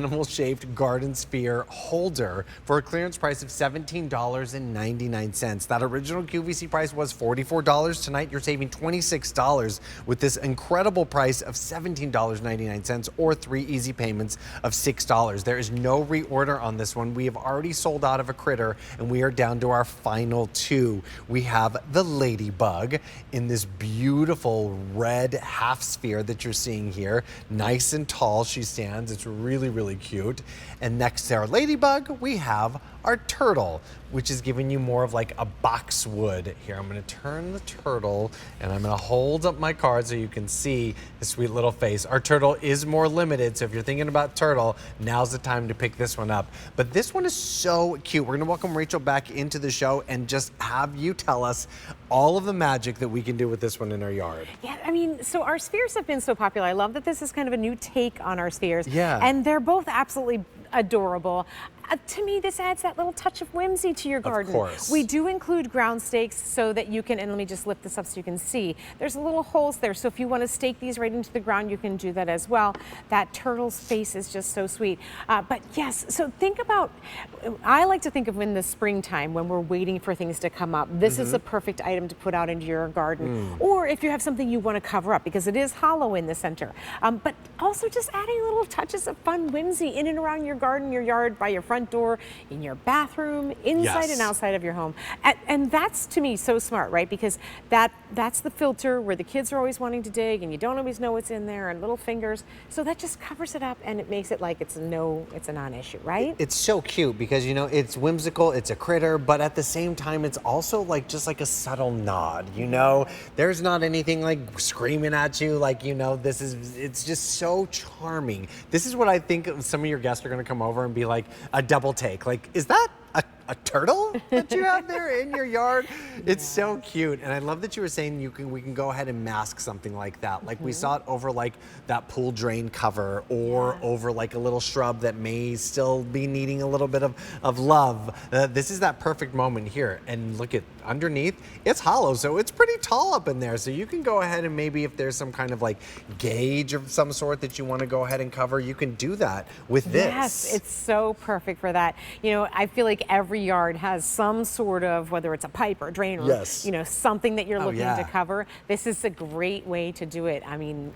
Animal-shaped garden sphere holder for a clearance price of $17.99. That original QVC price was $44. Tonight, you're saving $26 with this incredible price of $17.99 or 3 easy payments of $6. There is no reorder on this one. We have already sold out of a critter, and we are down to our final 2. We have the ladybug in this beautiful red half sphere that you're seeing here. Nice and tall she stands. It's really cute. And next to our ladybug, we have our turtle, which is giving you more of like a boxwood. Here, I'm gonna turn the turtle and I'm gonna hold up my card so you can see the sweet little face. Our turtle is more limited, so if you're thinking about turtle, now's the time to pick this one up. But this one is so cute. We're gonna welcome Rachel back into the show and just have you tell us all of the magic that we can do with this one in our yard. Yeah, I mean, so our spheres have been so popular. I love that this is kind of a new take on our spheres. Yeah. And they're both absolutely adorable. To me, this adds that little touch of whimsy to your garden. Of course. We do include ground stakes so that you can, and let me just lift this up so you can see, there's little holes there. So if you want to stake these right into the ground, you can do that as well. That turtle's face is just so sweet. But yes, so think about, I like to think of in the springtime when we're waiting for things to come up. This is a perfect item to put out into your garden. Or if you have something you want to cover up, because it is hollow in the center. But also just adding little touches of fun whimsy in and around your garden, your yard, by your front door, in your bathroom, inside and outside of your home. And that's, to me, so smart, right? Because that's the filter where the kids are always wanting to dig and you don't always know what's in there, and little fingers. So that just covers it up and it makes it like it's a non-issue, right? It's so cute because, you know, it's whimsical, it's a critter, but at the same time, it's also like just like a subtle nod, you know? There's not anything like screaming at you, like, you know, it's just so charming. This is what I think some of your guests are gonna come over and be like, a double take. Like, is that a turtle that you have there in your yard? It's so cute. And I love that you were saying we can go ahead and mask something like that. Like we saw it over like that pool drain cover or over like a little shrub that may still be needing a little bit of love. This is that perfect moment here. And look at underneath, it's hollow, so it's pretty tall up in there. So you can go ahead and maybe if there's some kind of like gauge of some sort that you want to go ahead and cover, you can do that with this. Yes, it's so perfect for that. You know, I feel like every yard has some sort of, whether it's a pipe or a drain or you know, something that you're looking to cover. This is a great way to do it. I mean,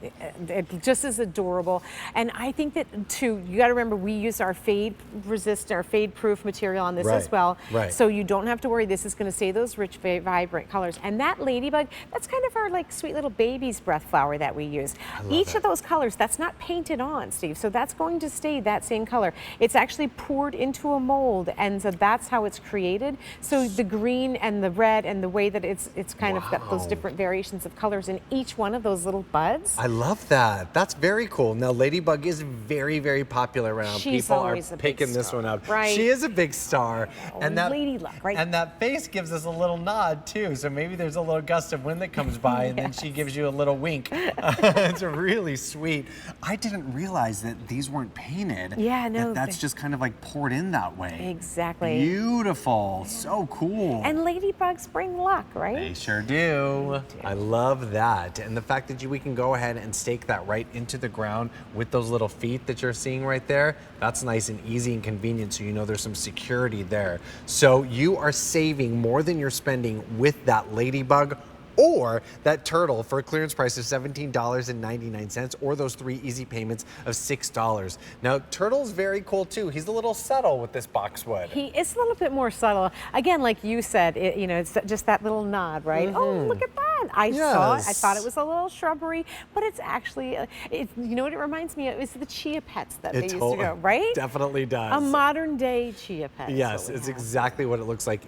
it just is adorable. And I think that too, you got to remember we use our fade resistant or fade proof material on this as well. So you don't have to worry. This is going to stay those rich, vibrant colors. And that ladybug, that's kind of our like sweet little baby's breath flower that we use. Each of those colors, that's not painted on, Steve. So that's going to stay that same color. It's actually poured into a mold, and so that's how it's created. So the green and the red and the way that it's kind of got those different variations of colors in each one of those little buds. I love that. That's very cool. Now, ladybug is very popular around. People are picking this one up. Right. She is a big star. And that lady luck, right? And that face gives us a little nod too. So maybe there's a little gust of wind that comes by and then she gives you a little wink. It's really sweet. I didn't realize that these weren't painted. Yeah, no. That's just kind of like poured in that way. Exactly. Beautiful. So cool. And ladybugs bring luck, right? They sure do. I love that. And the fact that we can go ahead and stake that right into the ground with those little feet that you're seeing right there, that's nice and easy and convenient, so you know there's some security there. So you are saving more than you're spending with that ladybug or that turtle for a clearance price of $17.99 or those 3 easy payments of $6. Now, turtle's very cool too. He's a little subtle with this boxwood. He is a little bit more subtle. Again, like you said, you know, it's just that little nod, right? Oh, look at that. I saw it. I thought it was a little shrubbery, but it's actually, you know what it reminds me of? It's the chia pets that they used to go, right? Definitely does. A modern day chia pet. Yes, it's exactly what it looks like.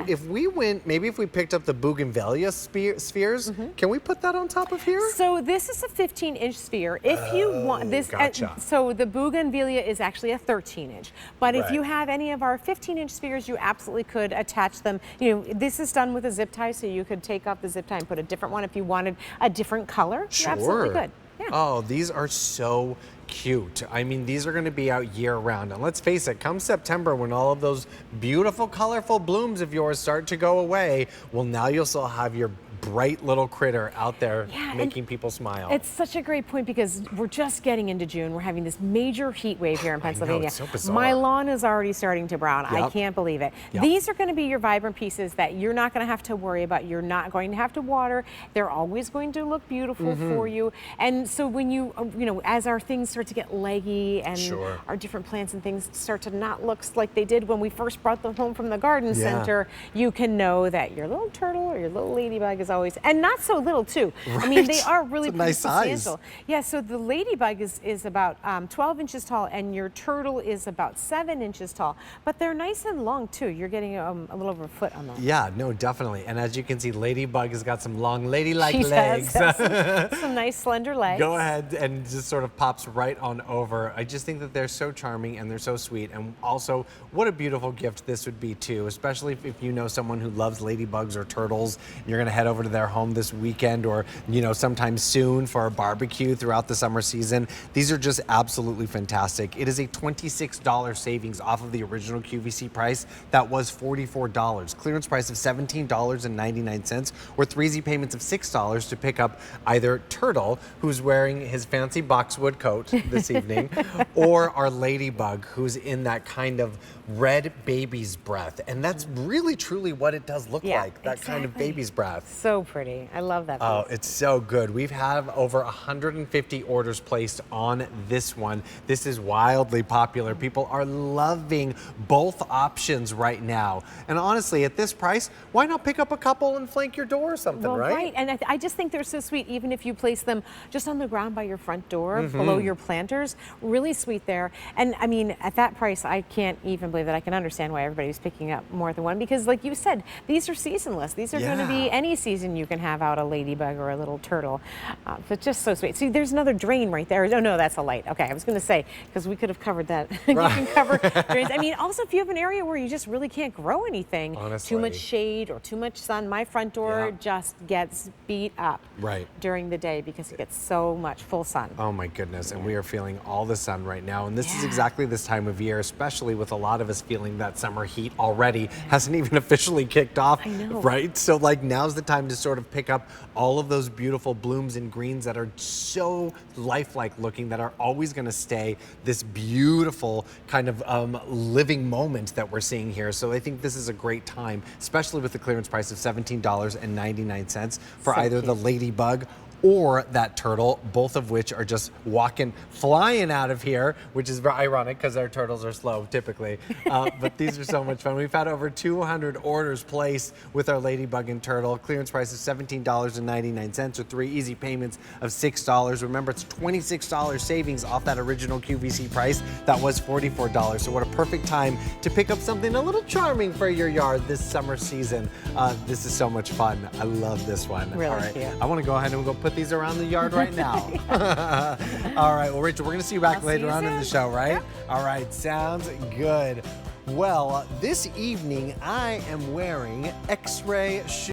If we went, maybe if we picked up the bougainvillea spheres, can we put that on top of here? So this is a 15-inch sphere. If you want this, so the bougainvillea is actually a 13-inch. But if you have any of our 15-inch spheres, you absolutely could attach them. You know, this is done with a zip tie, so you could take off the zip tie and put a different one if you wanted a different color. You absolutely could. Yeah. Oh, these are so cute. I mean, these are going to be out year round. And let's face it, come September, when all of those beautiful, colorful blooms of yours start to go away, well, now you'll still have your bright little critter out there Yeah, making people smile. It's such a great point because we're just getting into June. We're having this major heat wave here in Pennsylvania. it's so bizarre. My lawn is already starting to brown. I Yep. can't believe it. Yep. These are going to be your vibrant pieces that you're not going to have to worry about. You're not going to have to water. They're always going to look beautiful for you. And so when you, as our things start to get leggy and Sure. our different plants and things start to not look like they did when we first brought them home from the garden center, you can know that your little turtle or your little ladybug is always, and not so little too. I mean, they are really It's a pretty nice size. substantial. Yeah, so the ladybug is about 12 inches tall and your turtle is about 7 inches tall. But they're nice and long too. You're getting a little over a foot on them. Yeah, no, definitely. And as you can see, Ladybug has got some long ladylike She legs. does have some nice slender legs. Go ahead and just sort of pops right on over. I just think that they're so charming and they're so sweet. And also, what a beautiful gift this would be too, especially if you know someone who loves ladybugs or turtles. You're gonna head over to their home this weekend or, sometime soon for a barbecue throughout the summer season. These are just absolutely fantastic. It is a $26 savings off of the original QVC price that was $44. Clearance price of $17.99 or 3 easy payments of $6 to pick up either Turtle, who's wearing his fancy boxwood coat this evening, or our Ladybug, who's in that kind of red baby's breath. And that's really truly what it does look like, that kind of baby's breath. So pretty. I love that piece. Oh, it's so good. We've had over 150 orders placed on this one. This is wildly popular. People are loving both options right now. And honestly, at this price, why not pick up a couple and flank your door or something, Well, right? And I just think they're so sweet, even if you place them just on the ground by your front door, below your planters. Really sweet there. And I mean, at that price, I can't even believe that. I can understand why everybody's picking up more than one because, like you said, these are seasonless. These are going to be any season you can have out a ladybug or a little turtle. But just so sweet. See, there's another drain right there. Oh, no, that's a light. Okay, I was going to say, because we could have covered that. You can cover drains. I mean, also, if you have an area where you just really can't grow anything, Honestly. too much shade or too much sun, my front door just gets beat up during the day because it gets so much full sun. Oh my goodness, and we are feeling all the sun right now, and this is exactly this time of year, especially with a lot of us feeling that summer heat already hasn't even officially kicked off, right? So like now's the time to sort of pick up all of those beautiful blooms and greens that are so lifelike looking, that are always going to stay this beautiful kind of living moment that we're seeing here. So I think this is a great time, especially with the clearance price of $17.99 for either the Ladybug or that turtle, both of which are just flying out of here, which is very ironic because our turtles are slow typically. But these are so much fun. We've had over 200 orders placed with our Ladybug and Turtle. Clearance price is $17.99 with 3 easy payments of $6. Remember, it's $26 savings off that original QVC price that was $44. So what a perfect time to pick up something a little charming for your yard this summer season. This is so much fun. I love this one. Really All right, cute. I want to go ahead and go put these around the yard right now. All right, well, Rachel, we're going to see you back later on in the show, right? Yep. All right, sounds good. Well, this evening I am wearing X-ray shoes.